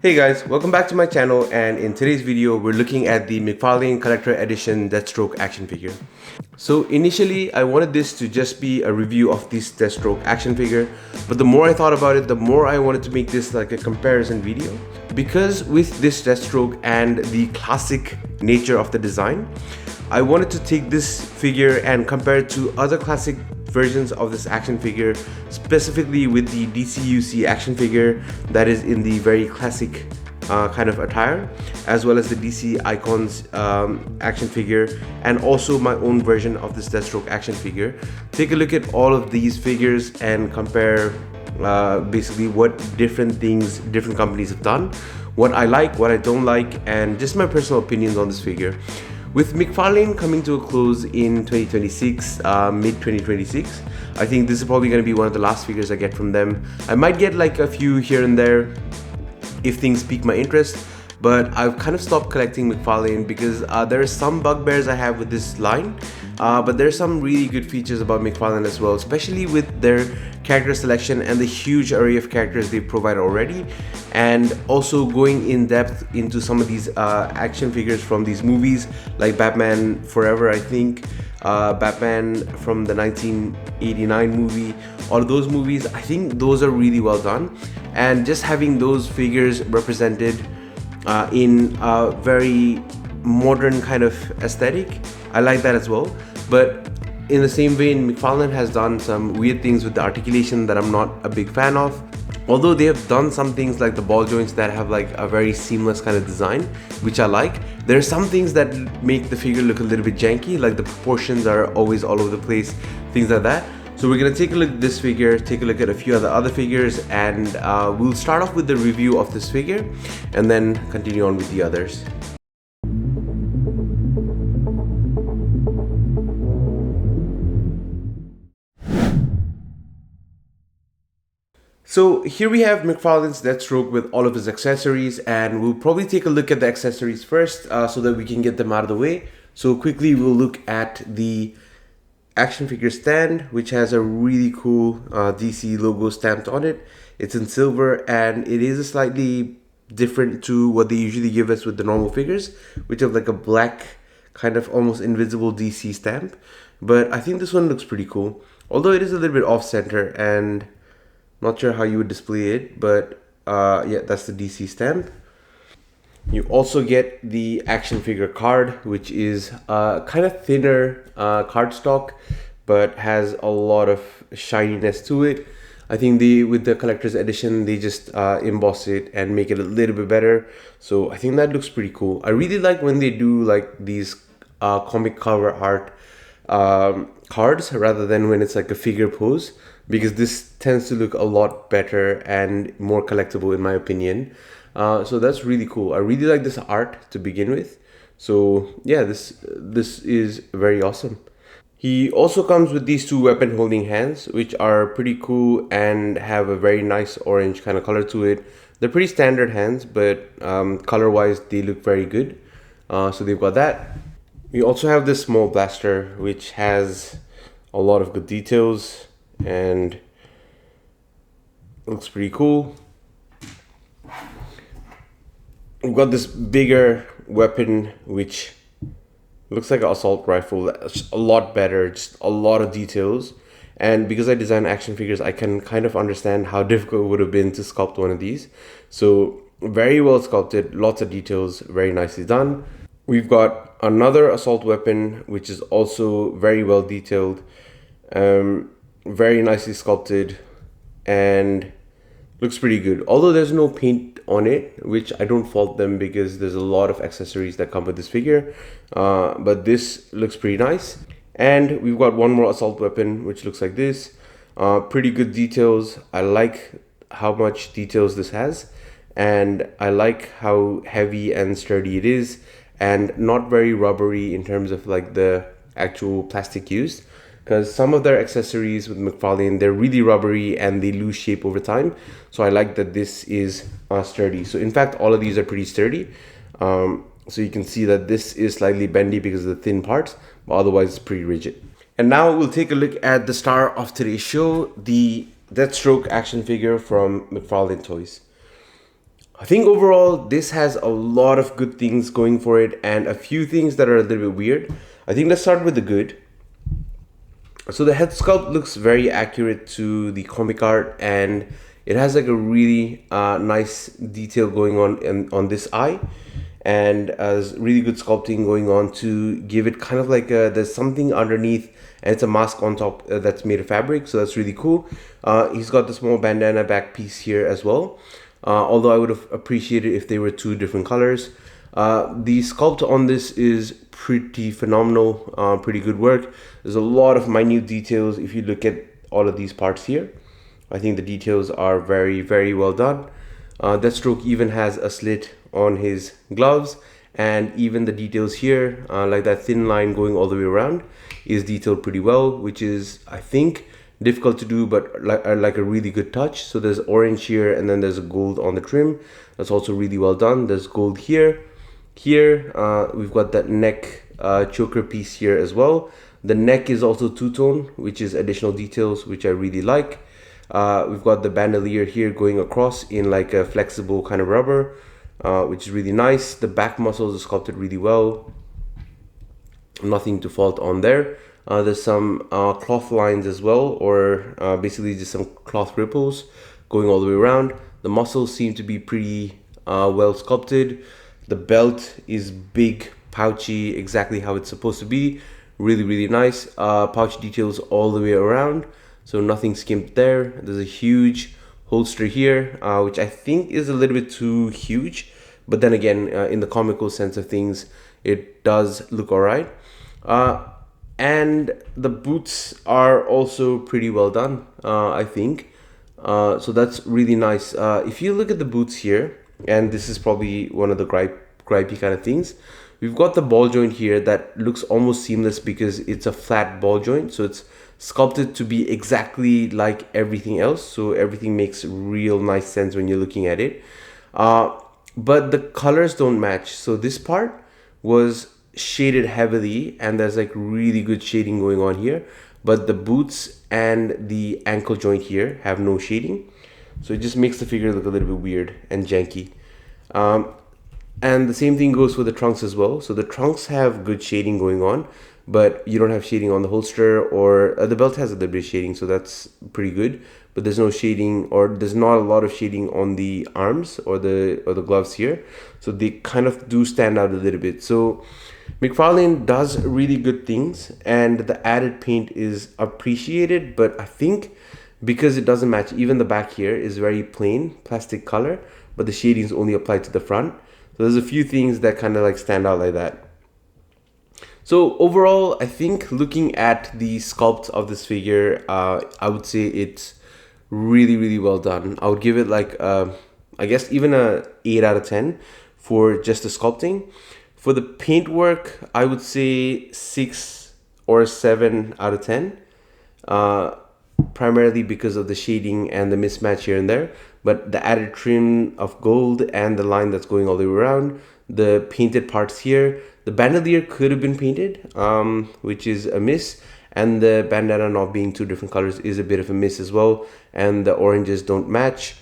Hey guys, welcome back to my channel, and in today's video we're looking at the McFarlane Collector Edition Deathstroke action figure. So initially I wanted this to just be a review of this Deathstroke action figure, but the more I thought about it, the more I wanted to make this like a comparison video. Because with this Deathstroke and the classic nature of the design, I wanted to take this figure and compare it to other classic versions of this action figure, specifically with the DCUC action figure that is in the very classic kind of attire, as well as the DC Icons action figure, and also my own version of this Deathstroke action figure. Take a look at all of these figures and compare basically what different things different companies have done, what I like, what I don't like, and just my personal opinions on this figure. With McFarlane coming to a close in 2026, mid-2026, I think this is probably going to be one of the last figures I get from them. I might get like a few here and there if things pique my interest, but I've kind of stopped collecting McFarlane because there are some bugbears I have with this line, but there's some really good features about McFarlane as well, especially with their character selection and the huge array of characters they provide already, and also going in depth into some of these action figures from these movies like Batman Forever, I think, Batman from the 1989 movie. All of those movies, I think those are really well done, and just having those figures represented in a very modern kind of aesthetic, I like that as well. But in the same vein, McFarlane has done some weird things with the articulation that I'm not a big fan of. Although they have done some things like the ball joints that have like a very seamless kind of design, which I like, there are some things that make the figure look a little bit janky, like the proportions are always all over the place, things like that. So we're gonna take a look at this figure, take a look at a few other figures, and we'll start off with the review of this figure and then continue on with the others. So here we have McFarlane's Deathstroke with all of his accessories, and we'll probably take a look at the accessories first so that we can get them out of the way. So quickly we'll look at the action figure stand, which has a really cool DC logo stamped on it. It's in silver, and it is slightly different to what they usually give us with the normal figures, which have like a black kind of almost invisible DC stamp. But I think this one looks pretty cool, although it is a little bit off center and not sure how you would display it, but yeah, that's the DC stamp. You also get the action figure card, which is kind of thinner cardstock, but has a lot of shininess to it. I think with the collector's edition, they just emboss it and make it a little bit better. So I think that looks pretty cool. I really like when they do like these comic cover art cards rather than when it's like a figure pose, because this tends to look a lot better and more collectible in my opinion. So that's really cool. I really like this art to begin with. So yeah, this is very awesome. He also comes with these two weapon holding hands, which are pretty cool and have a very nice orange kind of color to it. They're pretty standard hands, but color wise they look very good. So they've got that. We also have this small blaster, which has a lot of good details and looks pretty cool. We've got this bigger weapon, which looks like an assault rifle. That's a lot better, just a lot of details. And because I design action figures, I can kind of understand how difficult it would have been to sculpt one of these. So very well sculpted, lots of details, very nicely done. We've got another assault weapon, which is also very well detailed, very nicely sculpted, and looks pretty good. Although there's no paint on it, which I don't fault them because there's a lot of accessories that come with this figure. But this looks pretty nice. And we've got one more assault weapon, which looks like this. Pretty good details. I like how much details this has, and I like how heavy and sturdy it is, and not very rubbery in terms of like the actual plastic used, because some of their accessories with McFarlane, they're really rubbery and they lose shape over time. So I like that this is sturdy. So in fact, all of these are pretty sturdy. So you can see that this is slightly bendy because of the thin parts, but otherwise it's pretty rigid. And now we'll take a look at the star of today's show, the Deathstroke action figure from McFarlane Toys. I think overall this has a lot of good things going for it and a few things that are a little bit weird. I think let's start with the good. So the head sculpt looks very accurate to the comic art, and it has like a really nice detail going on this eye, and really good sculpting going on to give it kind of like there's something underneath, and it's a mask on top that's made of fabric, so that's really cool. He's got the small bandana back piece here as well, although I would have appreciated if they were two different colors. The sculpt on this is pretty phenomenal, pretty good work. There's a lot of minute details if you look at all of these parts here. I think the details are very, very well done. Deathstroke even has a slit on his gloves, and even the details here, like that thin line going all the way around, is detailed pretty well, which is, I think, difficult to do, but like a really good touch. So there's orange here, and then there's a gold on the trim. That's also really well done. There's gold here. Here, we've got that neck choker piece here as well. The neck is also two-tone, which is additional details, which I really like. We've got the bandolier here going across in like a flexible kind of rubber, which is really nice. The back muscles are sculpted really well. Nothing to fault on there. There's some cloth lines as well, or basically just some cloth ripples going all the way around. The muscles seem to be pretty well sculpted. The belt is big, pouchy, exactly how it's supposed to be. Really, really nice. Pouch details all the way around, so nothing skimped there. There's a huge holster here, which I think is a little bit too huge, but then again, in the comical sense of things, it does look alright. And the boots are also pretty well done, I think. So that's really nice. If you look at the boots here, and this is probably one of the gripey kind of things, we've got the ball joint here that looks almost seamless because it's a flat ball joint, so it's sculpted to be exactly like everything else, so everything makes real nice sense when you're looking at it. But the colors don't match. So this part was shaded heavily, and there's like really good shading going on here, but the boots and the ankle joint here have no shading, so it just makes the figure look a little bit weird and janky. And the same thing goes for the trunks as well. So the trunks have good shading going on, but you don't have shading on the holster, or the belt has a little bit of shading, so that's pretty good, but there's no shading, or there's not a lot of shading on the arms or the gloves here, so they kind of do stand out a little bit. So McFarlane does really good things, and the added paint is appreciated, but I think because it doesn't match, even the back here is very plain plastic color, but the shading is only applied to the front. So there's a few things that kind of like stand out like that. So overall, I think looking at the sculpt of this figure, I would say it's really, really well done. I would give it like, I guess even a 8 out of 10 for just the sculpting. For the paint work, I would say 6 or 7 out of 10. Primarily because of the shading and the mismatch here and there, but the added trim of gold and the line that's going all the way around, the painted parts here, the bandolier could have been painted, which is a miss, and the bandana not being two different colors is a bit of a miss as well, and the oranges don't match.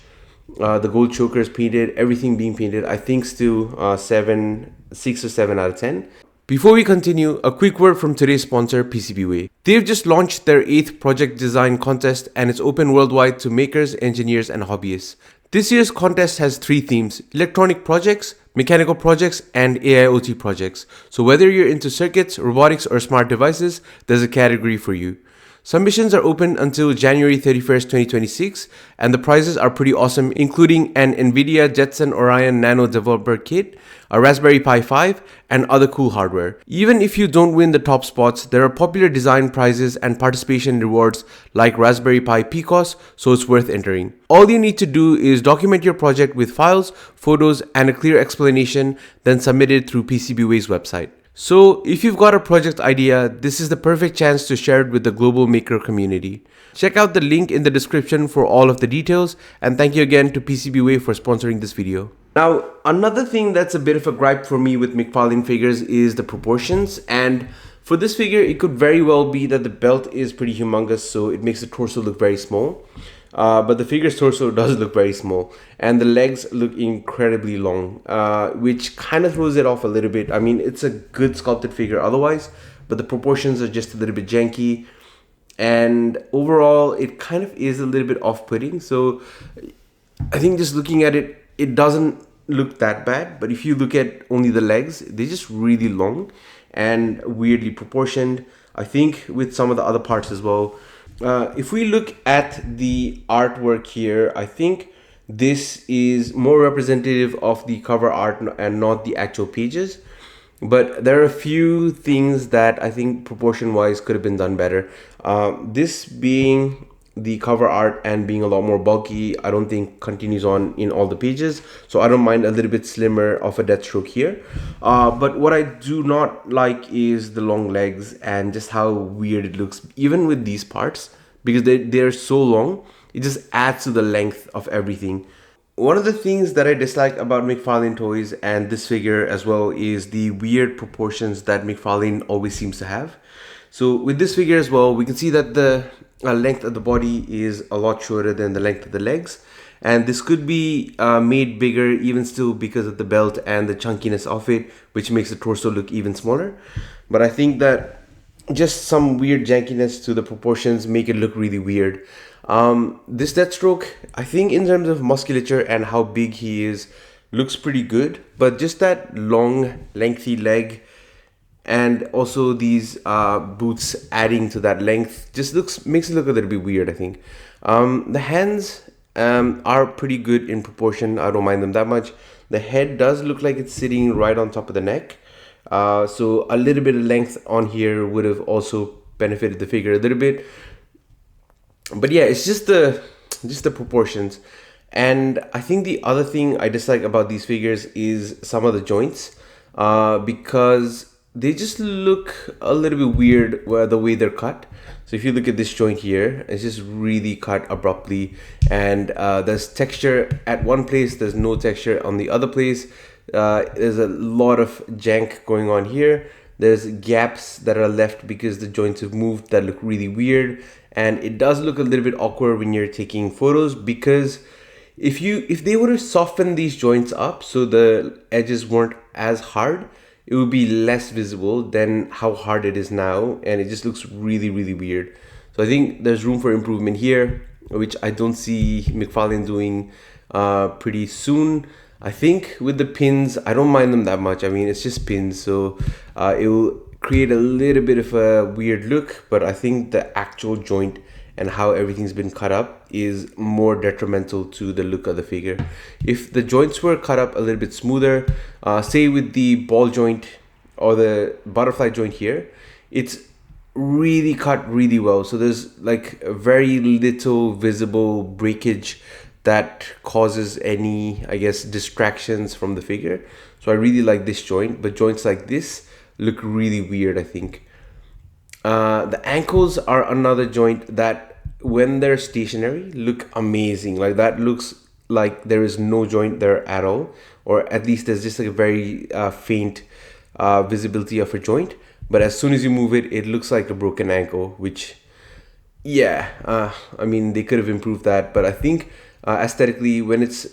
The gold choker is painted, everything being painted, I think still 6 or 7 out of 10. Before we continue, a quick word from today's sponsor, PCBWay. They've just launched their 8th project design contest, and it's open worldwide to makers, engineers, and hobbyists. This year's contest has 3 themes: electronic projects, mechanical projects, and AIoT projects. So whether you're into circuits, robotics, or smart devices, there's a category for you. Submissions are open until January 31st, 2026, and the prizes are pretty awesome, including an NVIDIA Jetson Orion Nano Developer Kit, a Raspberry Pi 5, and other cool hardware. Even if you don't win the top spots, there are popular design prizes and participation rewards like Raspberry Pi Picos, so it's worth entering. All you need to do is document your project with files, photos, and a clear explanation, then submit it through PCBWay's website. So if you've got a project idea, this is the perfect chance to share it with the global maker community. Check out the link in the description for all of the details, and thank you again to PCBWay for sponsoring this video. Now, another thing that's a bit of a gripe for me with McFarlane figures is the proportions, and for this figure, it could very well be that the belt is pretty humongous, so it makes the torso look very small. But the figure's torso does look very small, and the legs look incredibly long, which kind of throws it off a little bit. I mean, it's a good sculpted figure otherwise, but the proportions are just a little bit janky, and overall it kind of is a little bit off-putting. So I think just looking at it, it doesn't look that bad, but if you look at only the legs, they're just really long and weirdly proportioned. I think with some of the other parts as well. If we look at the artwork here, I think this is more representative of the cover art and not the actual pages. But there are a few things that I think proportion wise could have been done better. This being the cover art and being a lot more bulky, I don't think continues on in all the pages. So I don't mind a little bit slimmer of a Deathstroke here. But what I do not like is the long legs and just how weird it looks, even with these parts, because they're so long. It just adds to the length of everything. One of the things that I dislike about McFarlane toys and this figure as well is the weird proportions that McFarlane always seems to have. So with this figure as well, we can see that the length of the body is a lot shorter than the length of the legs. And this could be made bigger even still because of the belt and the chunkiness of it, which makes the torso look even smaller. But I think that just some weird jankiness to the proportions make it look really weird. This Deathstroke, I think in terms of musculature and how big he is, looks pretty good, but just that long, lengthy leg and also these boots adding to that length just makes it look a little bit weird, I think. The hands are pretty good in proportion. I don't mind them that much. The head does look like it's sitting right on top of the neck. So a little bit of length on here would have also benefited the figure a little bit. But yeah, it's just the proportions. And I think the other thing I dislike about these figures is some of the joints, because they just look a little bit weird the way they're cut. So if you look at this joint here, it's just really cut abruptly, and there's texture at one place, there's no texture on the other place. There's a lot of jank going on here. There's gaps that are left because the joints have moved that look really weird, and it does look a little bit awkward when you're taking photos, because if they would have softened these joints up so the edges weren't as hard, it would be less visible than how hard it is now, and it just looks really, really weird. So I think there's room for improvement here, which I don't see McFarlane doing pretty soon. I think with the pins, I don't mind them that much. I mean, it's just pins, so it will create a little bit of a weird look, but I think the actual joint and how everything's been cut up is more detrimental to the look of the figure. If the joints were cut up a little bit smoother, say with the ball joint or the butterfly joint here, it's really cut really well. So there's like very little visible breakage that causes any, I guess, distractions from the figure. So I really like this joint, but joints like this look really weird, I think. The ankles are another joint that when they're stationary look amazing. Like that looks like there is no joint there at all, or at least there's just like a very faint visibility of a joint. But as soon as you move it, it looks like a broken ankle, which, yeah, I mean, they could have improved that. But I think aesthetically, when it's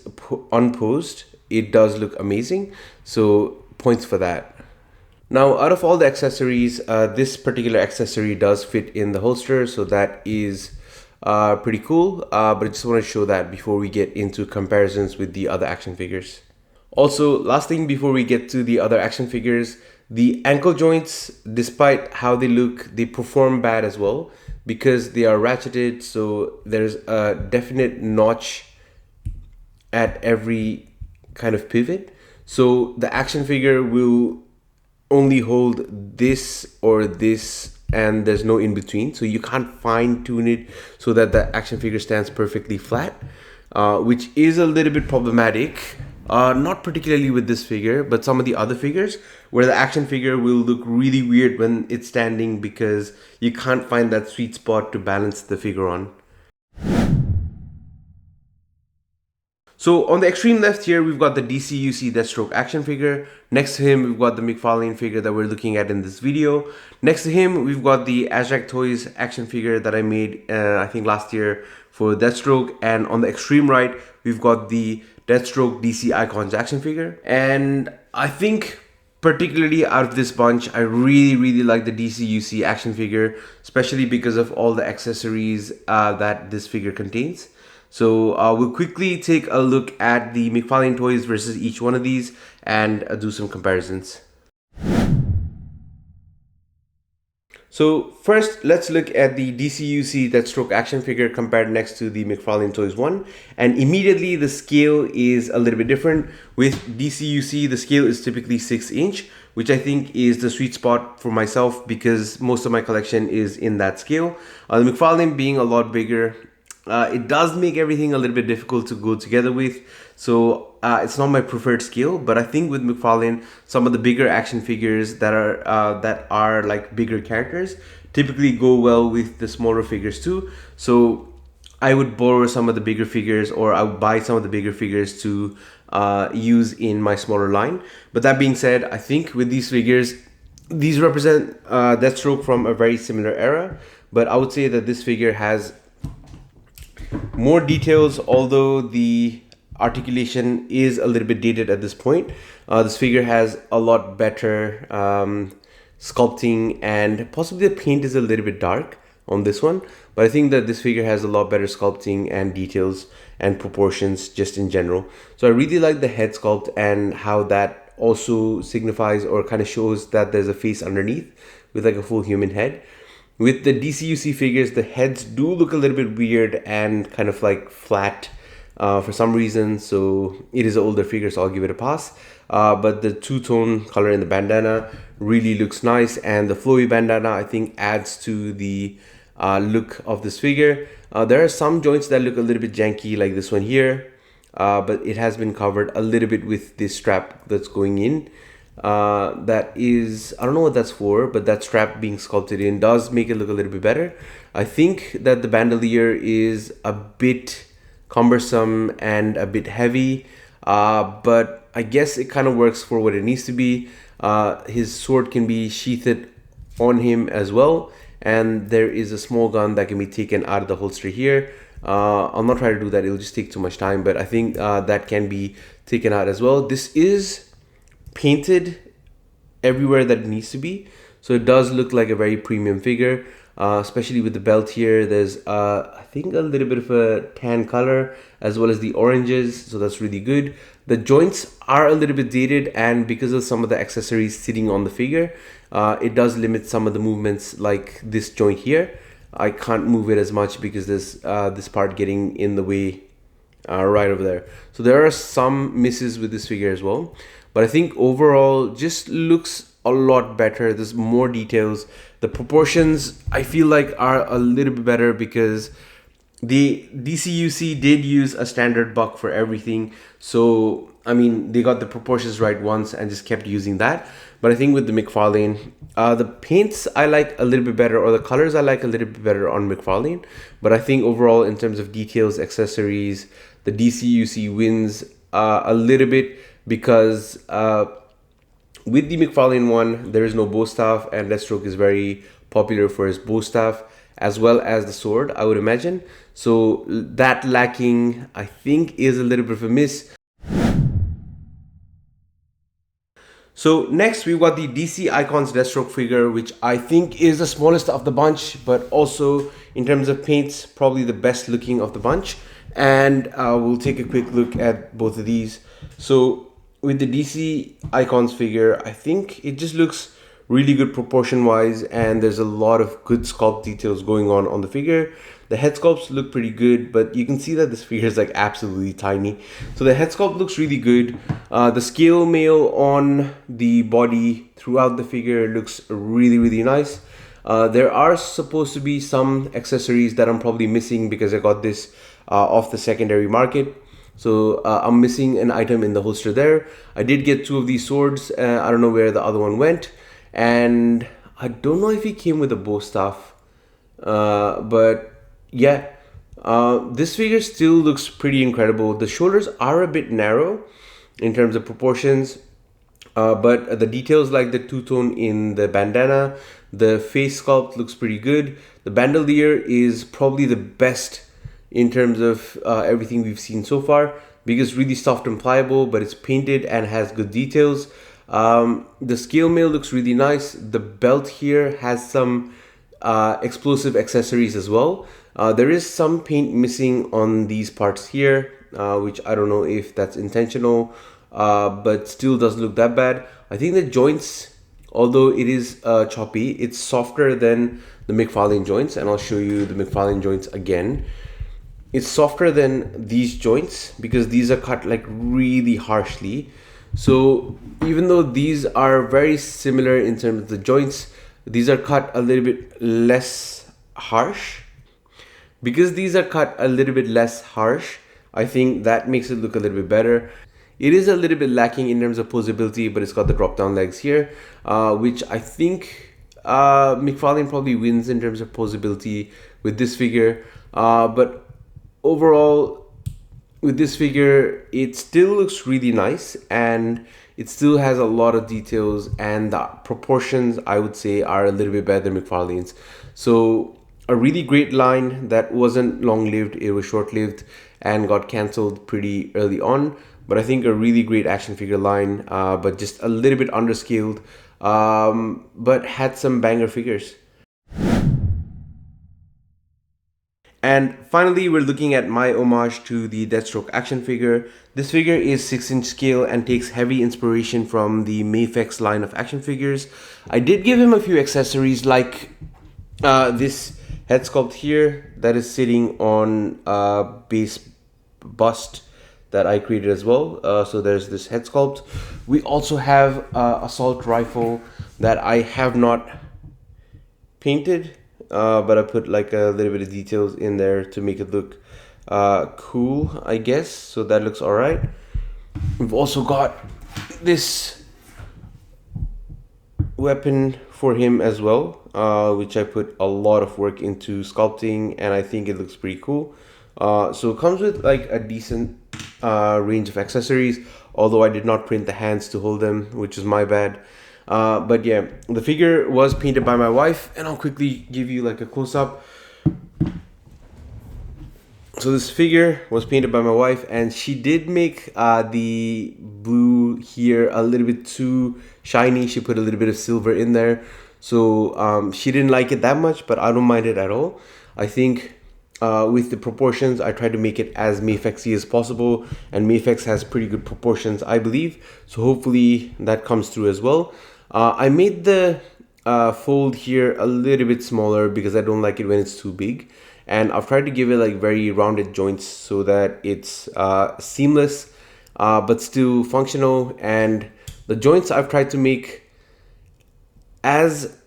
unposed, it does look amazing. So points for that. Now, out of all the accessories, this particular accessory does fit in the holster, so that is pretty cool. But I just want to show that before we get into comparisons with the other action figures. Also, last thing before we get to the other action figures, the ankle joints, despite how they look, they perform bad as well because they are ratcheted. So there's a definite notch at every kind of pivot. So the action figure will only hold this or this, and there's no in between, so you can't fine tune it so that the action figure stands perfectly flat, which is a little bit problematic. Not particularly with this figure, but some of the other figures where the action figure will look really weird when it's standing because you can't find that sweet spot to balance the figure on. So on the extreme left here, we've got the DCUC Deathstroke action figure. Next to him, we've got the McFarlane figure that we're looking at in this video. Next to him, we've got the Azrach Toys action figure that I made, I think last year for Deathstroke. And on the extreme right, we've got the Deathstroke DC Icons action figure. And I think particularly out of this bunch, I really like the DCUC action figure, especially because of all the accessories that this figure contains. So we'll quickly take a look at the McFarlane toys versus each one of these and do some comparisons. So first, let's look at the DCUC Deathstroke action figure compared next to the McFarlane Toys one. And immediately the scale is a little bit different. With DCUC, the scale is typically 6-inch, which I think is the sweet spot for myself because most of my collection is in that scale. The McFarlane being a lot bigger, it does make everything a little bit difficult to go together with. So it's not my preferred scale, but I think with McFarlane, some of the bigger action figures that are like bigger characters typically go well with the smaller figures too. So I would borrow some of the bigger figures, or I would buy some of the bigger figures to use in my smaller line. But that being said, I think with these figures, these represent Deathstroke from a very similar era, but I would say that this figure has more details, although the articulation is a little bit dated at this point. This figure has a lot better sculpting, and possibly the paint is a little bit dark on this one, but I think that this figure has a lot better sculpting and details and proportions just in general. So I really like the head sculpt and how that also signifies or kind of shows that there's a face underneath with like a full human head. With the DCUC figures, the heads do look a little bit weird and kind of like flat for some reason. So it is an older figure, so I'll give it a pass. But the two-tone color in the bandana really looks nice. And the flowy bandana, I think, adds to the look of this figure. There are some joints that look a little bit janky, like this one here. But it has been covered a little bit with this strap that's going in. That is, I don't know what that's for, but that strap being sculpted in does make it look a little bit better. I think that the bandolier is a bit cumbersome and a bit heavy, but I guess it kind of works for what it needs to be. His sword can be sheathed on him as well, and there is a small gun that can be taken out of the holster here. I'll not try to do that, it'll just take too much time, but I think that can be taken out as well. This is painted everywhere that it needs to be, so it does look like a very premium figure, especially with the belt here. There's I think a little bit of a tan color as well as the oranges, so that's really good. The joints are a little bit dated, and because of some of the accessories sitting on the figure, it does limit some of the movements, like this joint here. I can't move it as much because there's this part getting in the way right over there. So there are some misses with this figure as well. But I think overall just looks a lot better. There's more details. The proportions I feel like are a little bit better because the DCUC did use a standard buck for everything. So, I mean, they got the proportions right once and just kept using that. But I think with the McFarlane, the paints I like a little bit better, or the colors I like a little bit better on McFarlane. But I think overall in terms of details, accessories, the DCUC wins a little bit, because with the McFarlane one, there is no bow staff, and Deathstroke is very popular for his bow staff as well as the sword, I would imagine. So that lacking, I think, is a little bit of a miss. So next we've got the DC Icons Deathstroke figure, which I think is the smallest of the bunch, but also in terms of paints, probably the best looking of the bunch. And we'll take a quick look at both of these. So with the DC Icons figure, I think it just looks really good proportion wise, and there's a lot of good sculpt details going on the figure. The head sculpts look pretty good, but you can see that this figure is like absolutely tiny. So the head sculpt looks really good. The scale mail on the body throughout the figure looks really nice. There are supposed to be some accessories that I'm probably missing because I got this off the secondary market. So I'm missing an item in the holster there. I did get two of these swords. I don't know where the other one went. And I don't know if he came with a bow staff. But yeah, This figure still looks pretty incredible. The shoulders are a bit narrow in terms of proportions, but the details like the two-tone in the bandana, the face sculpt looks pretty good. The bandolier is probably the best in terms of everything we've seen so far, because it's really soft and pliable, but it's painted and has good details. The scale mail looks really nice. The belt here has some explosive accessories as well. There is some paint missing on these parts here, which I don't know if that's intentional, but still doesn't look that bad. I think the joints, although it is choppy, it's softer than the McFarlane joints, and I'll show you the McFarlane joints again. It's softer than these joints because these are cut like really harshly. So even though these are very similar in terms of the joints, these are cut a little bit less harsh. Because these are cut a little bit less harsh, I think that makes it look a little bit better. It is a little bit lacking in terms of posability, but it's got the drop down legs here, which I think McFarlane probably wins in terms of posability with this figure. But overall, with this figure, it still looks really nice and it still has a lot of details, and the proportions I would say are a little bit better than McFarlane's. So a really great line that wasn't long-lived, it was short-lived and got cancelled pretty early on. But I think a really great action figure line, but just a little bit underscaled, but had some banger figures. And finally, we're looking at my homage to the Deathstroke action figure. This figure is 6-inch scale and takes heavy inspiration from the Mafex line of action figures. I did give him a few accessories like this head sculpt here that is sitting on a base bust that I created as well. So there's this head sculpt. We also have assault rifle that I have not painted, but I put like a little bit of details in there to make it look cool, I guess. So that looks all right. We've also got this weapon for him as well, which I put a lot of work into sculpting, and I think it looks pretty cool. So it comes with like a decent range of accessories, although I did not print the hands to hold them, which is my bad. But yeah, the figure was painted by my wife, and I'll quickly give you like a close-up. So this figure was painted by my wife, and she did make the blue here a little bit too shiny. She put a little bit of silver in there, so she didn't like it that much, but I don't mind it at all. I think with the proportions, I tried to make it as Mafexy as possible, and Mafex has pretty good proportions, I believe, so hopefully that comes through as well. I made the fold here a little bit smaller because I don't like it when it's too big, and I've tried to give it like very rounded joints so that it's seamless but still functional. And the joints I've tried to make as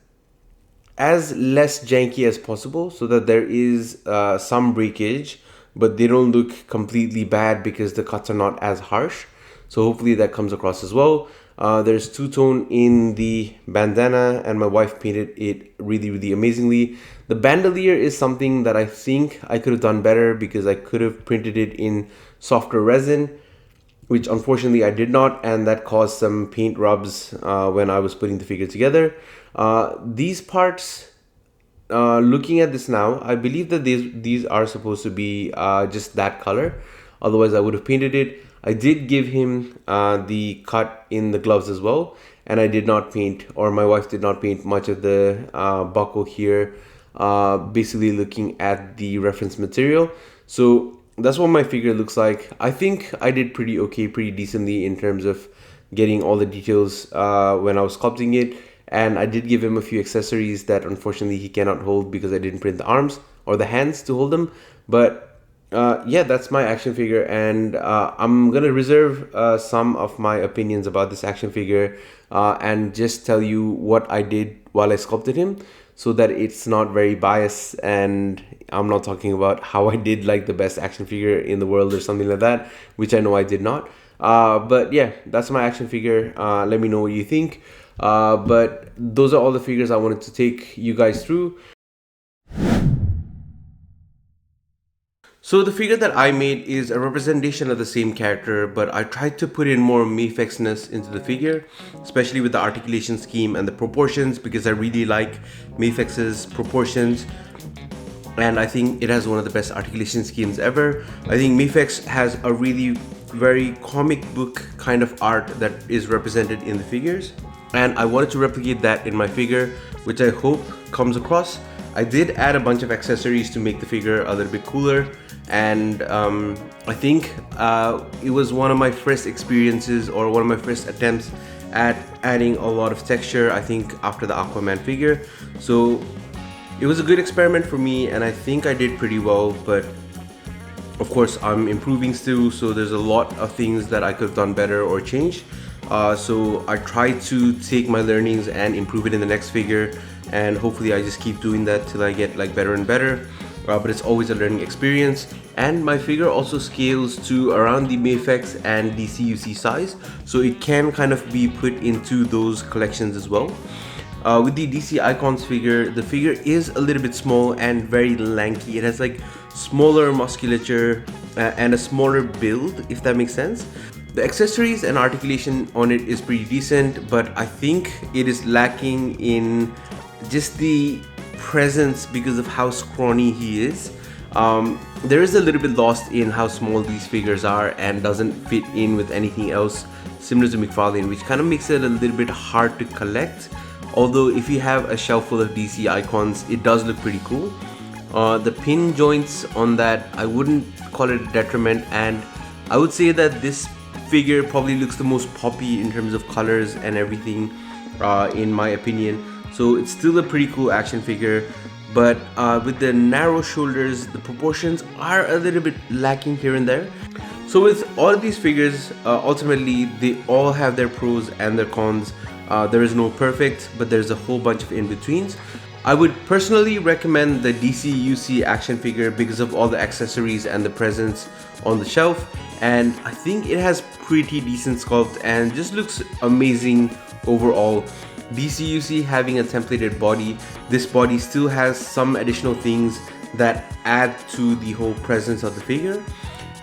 less janky as possible so that there is some breakage, but they don't look completely bad because the cuts are not as harsh. So hopefully that comes across as well. There's two-tone in the bandana, and my wife painted it really, really amazingly. The bandolier is something that I think I could have done better because I could have printed it in softer resin, which unfortunately I did not, and that caused some paint rubs when I was putting the figure together. These parts, looking at this now, I believe that these are supposed to be just that color. Otherwise I would have painted it. I did give him the cut in the gloves as well, and I did not paint, or my wife did not paint much of the buckle here, basically looking at the reference material. So that's what my figure looks like. I think I did pretty okay, pretty decently in terms of getting all the details when I was sculpting it. And I did give him a few accessories that unfortunately he cannot hold because I didn't print the arms or the hands to hold them. But yeah, that's my action figure, and I'm gonna reserve some of my opinions about this action figure and just tell you what I did while I sculpted him, so that it's not very biased, and I'm not talking about how I did like the best action figure in the world or something like that, which I know I did not. But yeah, that's my action figure. Let me know what you think. But those are all the figures I wanted to take you guys through. So the figure that I made is a representation of the same character, but I tried to put in more Mayfexness into the figure, especially with the articulation scheme and the proportions, because I really like Mayfex's proportions. And I think it has one of the best articulation schemes ever. I think Mayfex has a really very comic book kind of art that is represented in the figures. And I wanted to replicate that in my figure, which I hope comes across. I did add a bunch of accessories to make the figure a little bit cooler. And I think it was one of my first experiences, or one of my first attempts at adding a lot of texture, I think, after the Aquaman figure. So it was a good experiment for me, and I think I did pretty well, but of course I'm improving still, so there's a lot of things that I could have done better or changed. So I try to take my learnings and improve it in the next figure, and hopefully I just keep doing that till I get like better and better. But it's always a learning experience, and my figure also scales to around the Mayfex and DCUC size, so it can kind of be put into those collections as well. With the DC Icons figure, the figure is a little bit small and very lanky. It has like smaller musculature and a smaller build, if that makes sense. The accessories and articulation on it is pretty decent, but I think it is lacking in just the presence because of how scrawny he is. There is a little bit lost in how small these figures are and doesn't fit in with anything else similar to McFarlane, which kind of makes it a little bit hard to collect. Although if you have a shelf full of DC icons, it does look pretty cool. The pin joints on that, I wouldn't call it a detriment, and I would say that this figure probably looks the most poppy in terms of colors and everything, in my opinion. So it's still a pretty cool action figure, but with the narrow shoulders, the proportions are a little bit lacking here and there. So with all of these figures, ultimately they all have their pros and their cons. There is no perfect, but there's a whole bunch of in-betweens. I would personally recommend the DCUC action figure because of all the accessories and the presence on the shelf, and I think it has pretty decent sculpt and just looks amazing overall. DCUC having a templated body, this body still has some additional things that add to the whole presence of the figure.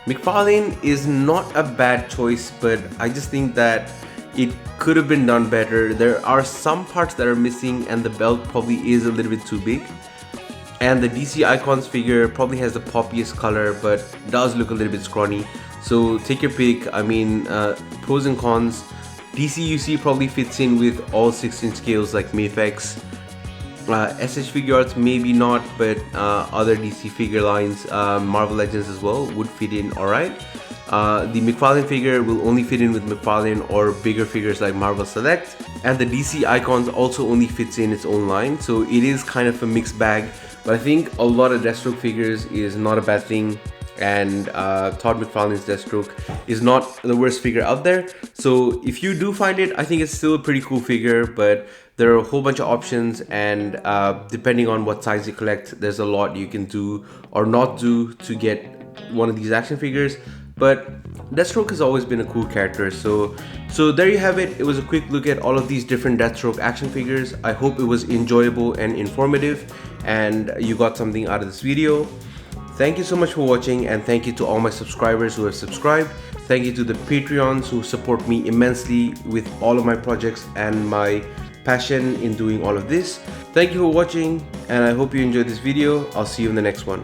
McFarlane is not a bad choice, but I just think that it could have been done better. There are some parts that are missing, and the belt probably is a little bit too big. And the DC Icons figure probably has the poppiest color, but does look a little bit scrawny. So take your pick. I mean, pros and cons. DCUC probably fits in with all 16 scales like Mayfex. SH Figure Arts maybe not, but other DC figure lines, Marvel Legends as well, would fit in alright. The McFarlane figure will only fit in with McFarlane or bigger figures like Marvel Select, and the DC Icons also only fits in its own line, so it is kind of a mixed bag. But I think a lot of Deathstroke figures is not a bad thing, and Todd McFarlane's Deathstroke is not the worst figure out there. So if you do find it, I think it's still a pretty cool figure, but there are a whole bunch of options, and depending on what size you collect, there's a lot you can do or not do to get one of these action figures. But Deathstroke has always been a cool character, so there you have it. It was a quick look at all of these different Deathstroke action figures. I hope it was enjoyable and informative, and you got something out of this video. Thank you so much for watching, and thank you to all my subscribers who have subscribed. Thank you to the Patreons who support me immensely with all of my projects and my passion in doing all of this. Thank you for watching, and I hope you enjoyed this video. I'll see you in the next one.